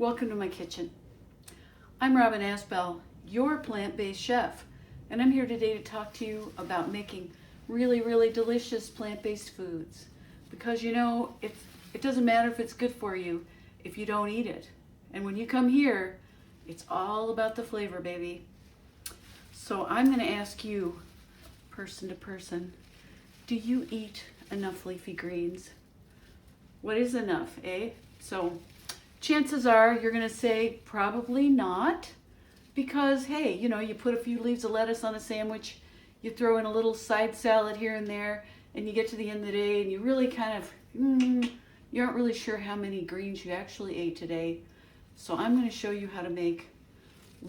Welcome to my kitchen. I'm Robin Asbell, your plant-based chef, and I'm here today to talk to you about making really delicious plant-based foods. Because you know, it doesn't matter if it's good for you if you don't eat it. And when you come here, it's all about the flavor, baby. So I'm going to ask you, person to person, do you eat enough leafy greens? What is enough, eh? So chances are you're going to say probably not, because hey, you know, you put a few leaves of lettuce on a sandwich, you throw in a little side salad here and there, and you get to the end of the day and you really kind of, you aren't really sure how many greens you actually ate today. So I'm going to show you how to make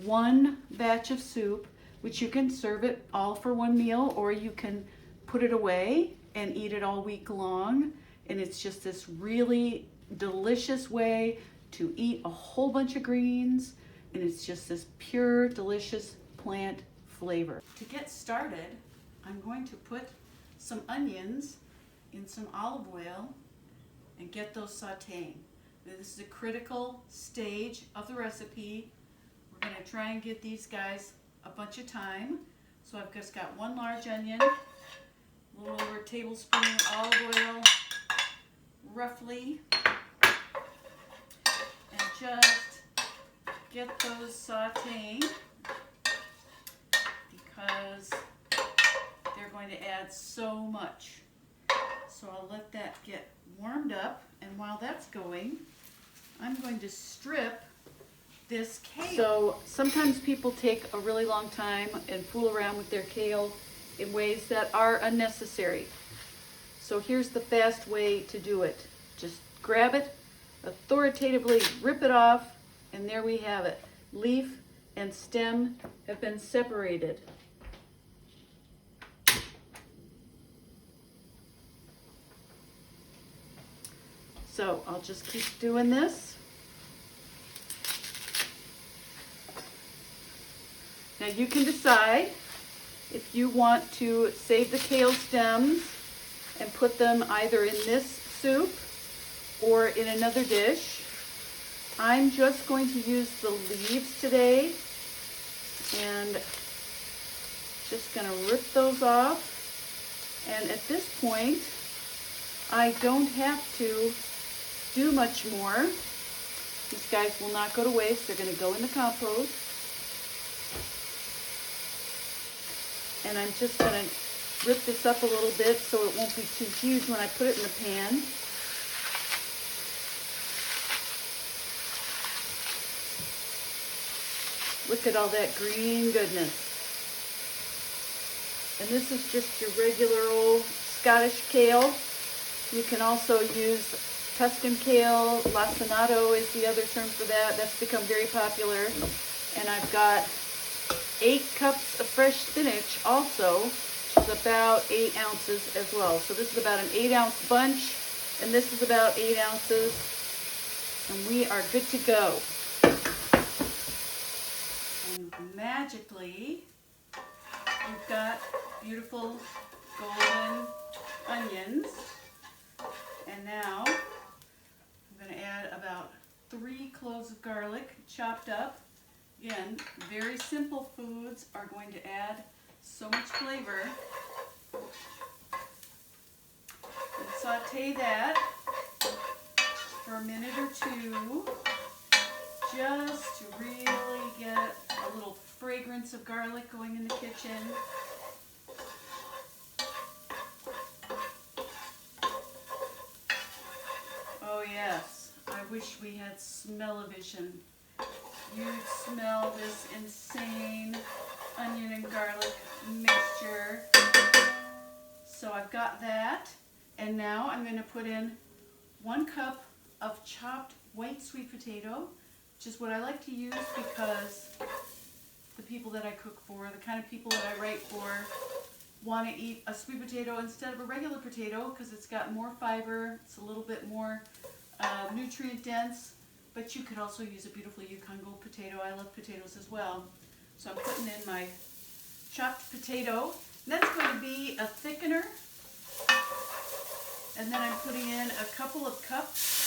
one batch of soup, which you can serve it all for one meal, or you can put it away and eat it all week long. And it's just this really delicious way to eat a whole bunch of greens, and it's just this pure, delicious plant flavor. To get started, I'm going to put some onions in some olive oil and get those sauteing. Now, this is a critical stage of the recipe. We're going to try and get these guys a bunch of time. So I've just got one large onion, a little over a tablespoon of olive oil, roughly, and just get those sauteing because they're going to add so much. So I'll let that get warmed up, and while that's going, I'm going to strip this kale. So sometimes people take a really long time and fool around with their kale in ways that are unnecessary. So here's the fast way to do it. Just grab it, authoritatively rip it off, and there we have it. Leaf and stem have been separated. So I'll just keep doing this. Now you can decide if you want to save the kale stems and put them either in this soup or in another dish. I'm just going to use the leaves today and just going to rip those off. And at this point, I don't have to do much more. These guys will not go to waste. They're going to go in the compost. And I'm just going to rip this up a little bit so it won't be too huge when I put it in the pan. Look at all that green goodness. And this is just your regular old Scottish kale. You can also use Tuscan kale. Lacinato is the other term for that. That's become very popular. And I've got 8 cups of fresh spinach also, which is about 8 ounces as well. So this is about an 8-ounce bunch, and this is about 8 ounces. And we are good to go. And magically, we've got beautiful golden onions. And now I'm going to add about 3 cloves of garlic chopped up. Again, very simple foods are going to add so much flavor. And saute that for a minute or two, just to really get a little fragrance of garlic going in the kitchen. Oh yes, I wish we had smell-o-vision. You'd smell this insane onion and garlic mixture. So I've got that, and now I'm going to put in 1 cup of chopped white sweet potato, which is what I like to use because the people that I cook for, the kind of people that I write for, want to eat a sweet potato instead of a regular potato because it's got more fiber, it's a little bit more nutrient dense, but you could also use a beautiful Yukon Gold potato. I love potatoes as well. So I'm putting in my chopped potato. That's going to be a thickener. And then I'm putting in a couple of cups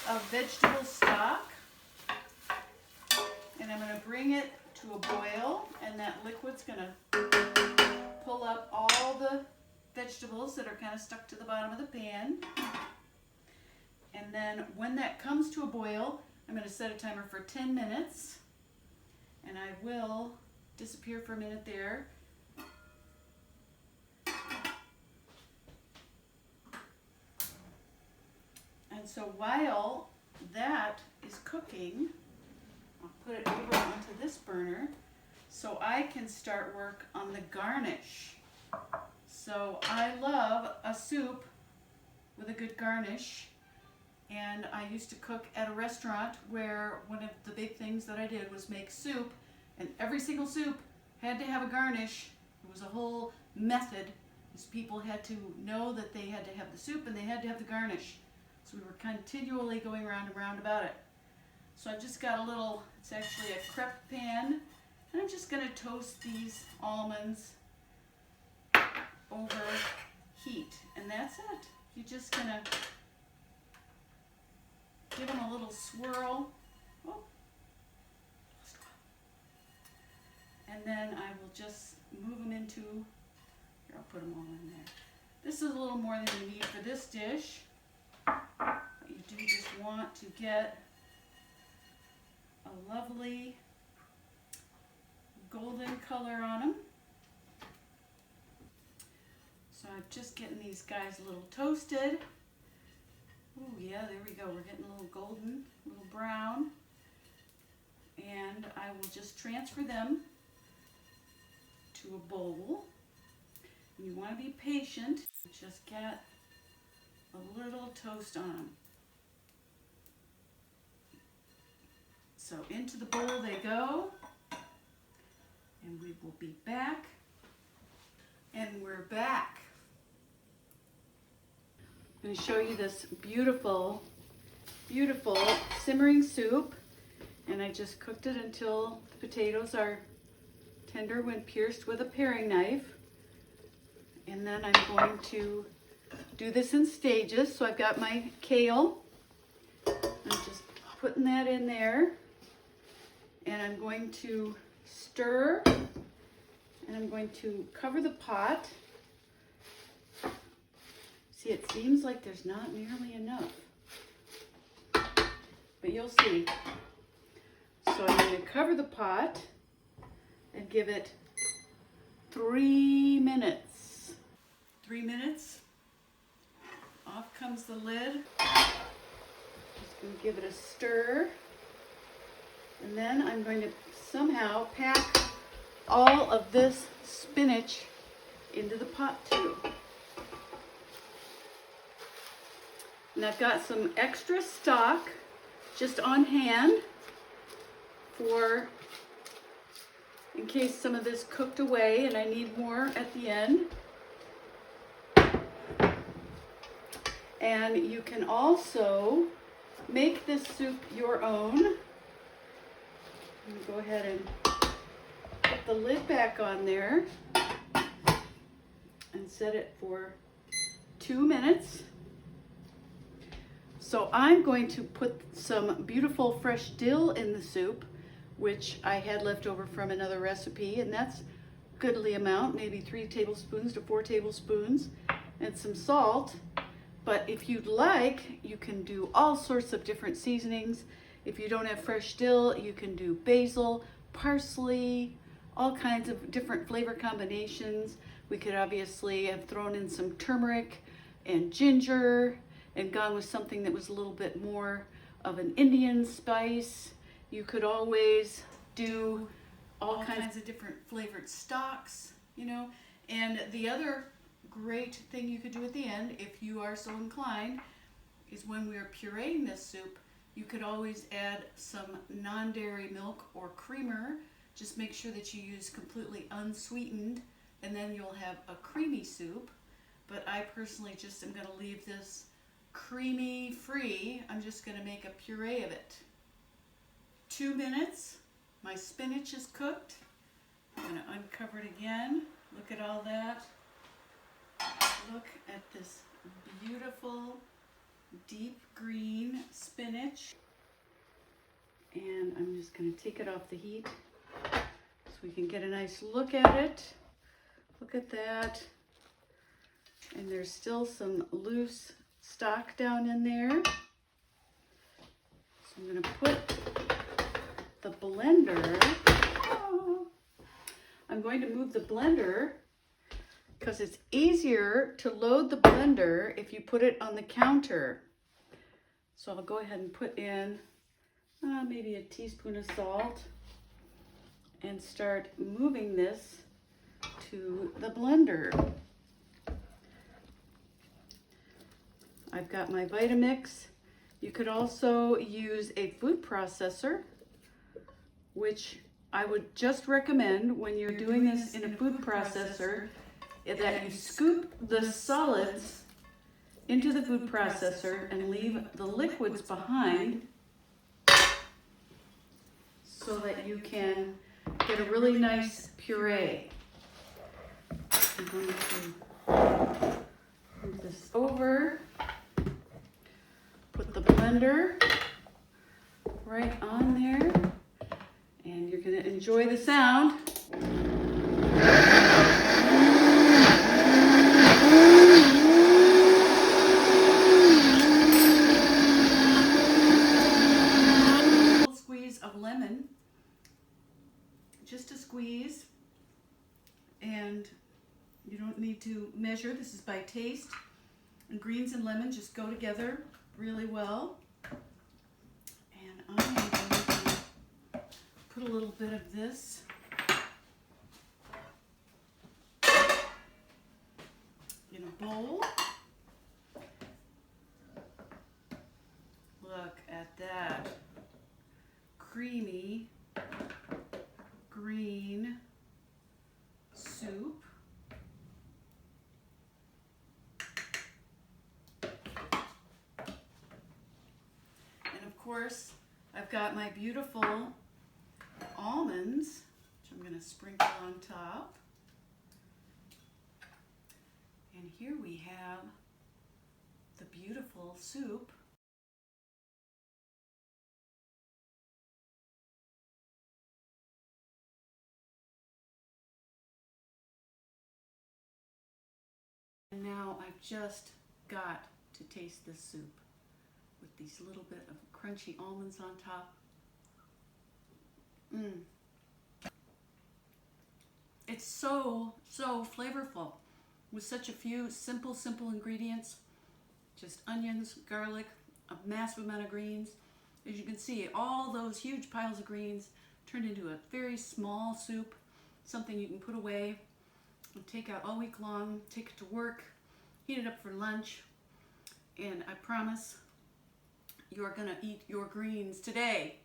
of vegetable stock, and I'm going to bring it to a boil, and that liquid's going to pull up all the vegetables that are kind of stuck to the bottom of the pan. And then when that comes to a boil, I'm going to set a timer for 10 minutes, and I will disappear for a minute there. And so while that is cooking, I'll put it over onto this burner so I can start work on the garnish. So I love a soup with a good garnish, and I used to cook at a restaurant where one of the big things that I did was make soup, and every single soup had to have a garnish. It was a whole method, because people had to know that they had to have the soup and they had to have the garnish. So we were continually going round and round about it. So I've just got a little, it's actually a crepe pan, and I'm just going to toast these almonds over heat, and that's it. You're just going to give them a little swirl. Oh. And then I will just move them into, here, I'll put them all in there. This is a little more than you need for this dish. But you do just want to get a lovely golden color on them. So I'm just getting these guys a little toasted. Oh yeah, there we go. We're getting a little golden, a little brown. And I will just transfer them to a bowl. And you want to be patient. Just get a little toast on them. So into the bowl they go. And we will be back. And we're back. I'm going to show you this beautiful, beautiful simmering soup. And I just cooked it until the potatoes are tender when pierced with a paring knife. And then I'm going to do this in stages. So I've got my kale. I'm just putting that in there. And I'm going to stir. And I'm going to cover the pot. See, it seems like there's not nearly enough. But you'll see. So I'm going to cover the pot and give it 3 minutes. 3 minutes. Off comes the lid. Just going to give it a stir. And then I'm going to somehow pack all of this spinach into the pot too. And I've got some extra stock just on hand for in case some of this cooked away and I need more at the end. And you can also make this soup your own. Go ahead and put the lid back on there and set it for 2 minutes. So I'm going to put some beautiful fresh dill in the soup, which I had left over from another recipe, and that's a goodly amount, maybe 3 tablespoons to 4 tablespoons, and some salt. But if you'd like, you can do all sorts of different seasonings. If you don't have fresh dill, you can do basil, parsley, all kinds of different flavor combinations. We could obviously have thrown in some turmeric and ginger and gone with something that was a little bit more of an Indian spice. You could always do all kinds of different flavored stocks, you know. And the other great thing you could do at the end, if you are so inclined, is when we are pureeing this soup, you could always add some non-dairy milk or creamer. Just make sure that you use completely unsweetened, and then you'll have a creamy soup. But I personally just am going to leave this creamy free. I'm just going to make a puree of it. 2 minutes. My spinach is cooked. I'm going to uncover it again. Look at all that. Look at this beautiful deep green spinach. And I'm just going to take it off the heat so we can get a nice look at it. Look at that. And there's still some loose stock down in there. So I'm going to put the blender. I'm going to move the blender because it's easier to load the blender if you put it on the counter. So I'll go ahead and put in maybe a teaspoon of salt and start moving this to the blender. I've got my Vitamix. You could also use a food processor, which I would just recommend when you're doing this in a food processor, that you scoop the solids into the food processor and leave the liquids behind so that you can get a really nice puree. I'm going to move this over, put the blender right on there, and you're going to enjoy the sound. Squeeze of lemon, just a squeeze, and you don't need to measure. This is by taste, and greens and lemon just go together really well. And I'm going to put a little bit of this in a bowl. Look at that creamy green soup. And of course, I've got my beautiful almonds, which I'm going to sprinkle on top. And here we have the beautiful soup. And now I've just got to taste this soup with these little bit of crunchy almonds on top. It's so flavorful with such a few simple ingredients. Just onions, garlic, a massive amount of greens. As you can see, all those huge piles of greens turned into a very small soup, something you can put away and take out all week long, take it to work, heat it up for lunch, and I promise you're gonna eat your greens today.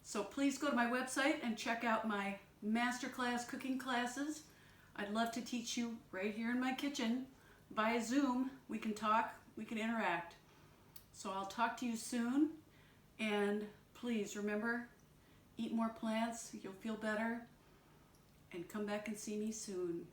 So please go to my website and check out my masterclass cooking classes. I'd love to teach you right here in my kitchen via Zoom. We can talk, we can interact. So I'll talk to you soon, and please remember, eat more plants, you'll feel better, and come back and see me soon.